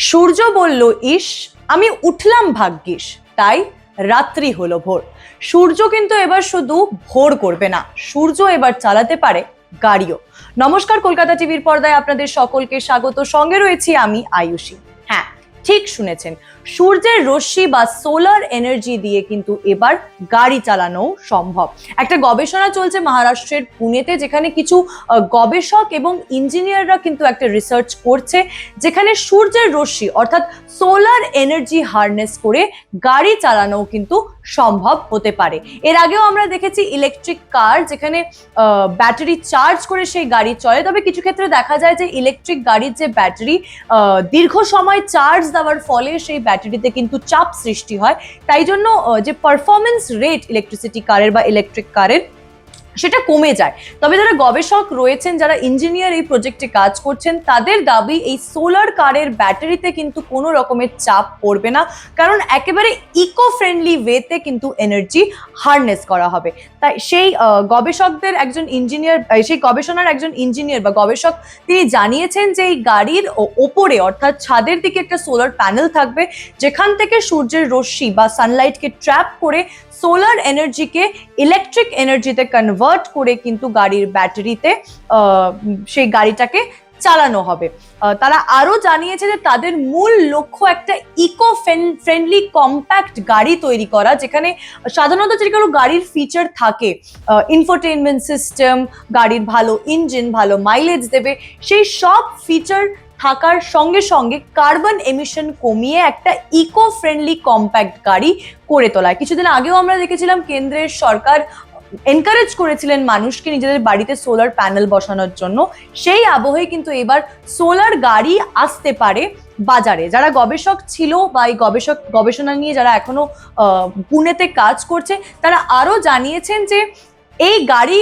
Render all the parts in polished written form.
সূর্য বলল, ইস আমি উঠলাম ভাগ্যিস, তাই রাত্রি হলো ভোর। সূর্য কিন্তু এবার শুধু ভোর করবে না, সূর্য এবার চালাতে পারে গাড়িও। নমস্কার, কলকাতা টিভির পর্দায় আপনাদের সকলকে স্বাগত। সঙ্গে রয়েছি আমি আয়ুষী। হ্যাঁ, ঠিক শুনেছেন, সূর্যের রশ্মি বা সোলার এনার্জি দিয়ে কিন্তু এবার গাড়ি চালানো সম্ভব। একটা গবেষণা চলছে মহারাষ্ট্রের পুনেতে, যেখানে কিছু গবেষক এবং ইঞ্জিনিয়াররা কিন্তু একটা রিসার্চ করছে, যেখানে সূর্যের রশ্মি অর্থাৎ সোলার এনার্জি হারনেস করে গাড়ি চালানো কিন্তু সম্ভব হতে পারে। এর আগেও আমরা দেখেছি ইলেকট্রিক কার, যেখানে ব্যাটারি চার্জ করে সেই গাড়ি চলে। তবে কিছু ক্ষেত্রে দেখা যায় যে ইলেকট্রিক গাড়ির যে ব্যাটারি দীর্ঘ সময় চার্জ দেওয়ার ফলে সেই ব্যাটারিতে কিন্তু চাপ সৃষ্টি হয়, তাই জন্য যে পারফরমেন্স রেট ইলেকট্রিসিটি কারের বা ইলেকট্রিক কারের সেটা কমে যায়। তবে যারা গবেষক রয়েছেন, যারা ইঞ্জিনিয়ার এই প্রজেক্টে কাজ করছেন, তাদের দাবি এই সোলার কারের ব্যাটারিতে কিন্তু কোনো রকমের চাপ পড়বে না, কারণ একেবারে ইকো ফ্রেন্ডলি ওয়েতে কিন্তু এনার্জি হারনেস করা হবে। তাই সেই গবেষকদের একজন ইঞ্জিনিয়ার, সেই গবেষণার একজন ইঞ্জিনিয়ার বা গবেষক, তিনি জানিয়েছেন যে এই গাড়ির ওপরে অর্থাৎ ছাদের দিকে একটা সোলার প্যানেল থাকবে, যেখান থেকে সূর্যের রশ্মি বা সানলাইটকে ট্র্যাপ করে সোলার এনার্জিকে ইলেকট্রিক এনার্জিতে কনভার্ট করে কিন্তু গাড়ির ব্যাটারিতে সেই গাড়িটাকে চালানো হবে। তারা আরো জানিয়েছে যে তাদের মূল লক্ষ্য একটা ইকো ফ্রেন্ডলি কম্প্যাক্ট গাড়ি তৈরি করা, যেখানে সাধারণত যেগুলো গাড়ির ফিচার থাকে, ইনফোটেইনমেন্ট সিস্টেম, গাড়ির ভালো ইঞ্জিন, ভালো মাইলেজ দেবে, সেই সব ফিচার থাকার সঙ্গে সঙ্গে কার্বন এমিশন কমিয়ে একটা ইকো ফ্রেন্ডলি কম্প্যাক্ট গাড়ি করে তোলা। কিছুদিন আগেও আমরা দেখেছিলাম কেন্দ্রের সরকার এনকারেজ করেছিলেন মানুষকে নিজেদের বাড়িতে সোলার প্যানেল বসানোর জন্য। সেই আবহে কিন্তু এবার সোলার গাড়ি আসতে পারে বাজারে। যারা গবেষক ছিল বা এই গবেষণা নিয়ে যারা এখনো পুনেতে কাজ করছে, তারা আরো জানিয়েছেন যে এই গাড়ি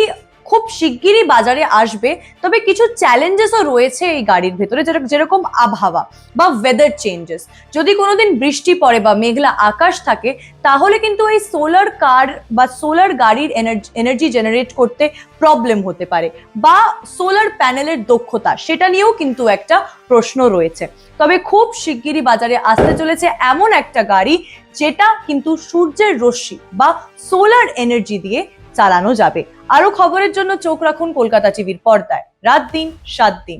খুব শিগগিরই বাজারে আসবে। তবে কিছু চ্যালেঞ্জেসও রয়েছে এই গাড়ির ভেতরে, যেরকম আবহাওয়া বা ওয়েদার চেঞ্জেস। যদি কোনোদিন বৃষ্টি পড়ে বা মেঘলা আকাশ থাকে, তাহলে কিন্তু এই সোলার কার বা সোলার গাড়ির এনার্জি জেনারেট করতে প্রবলেম হতে পারে, বা সোলার প্যানেলের দক্ষতা, সেটা নিয়েও কিন্তু একটা প্রশ্ন রয়েছে। তবে খুব শিগগিরই বাজারে আসতে চলেছে এমন একটা গাড়ি, যেটা কিন্তু সূর্যের রশ্মি বা সোলার এনার্জি দিয়ে চালানো যাবে। আরো খবরের জন্য চোখ রাখুন কলকাতা টিভির পর্দায়, রাত দিন 7 দিন।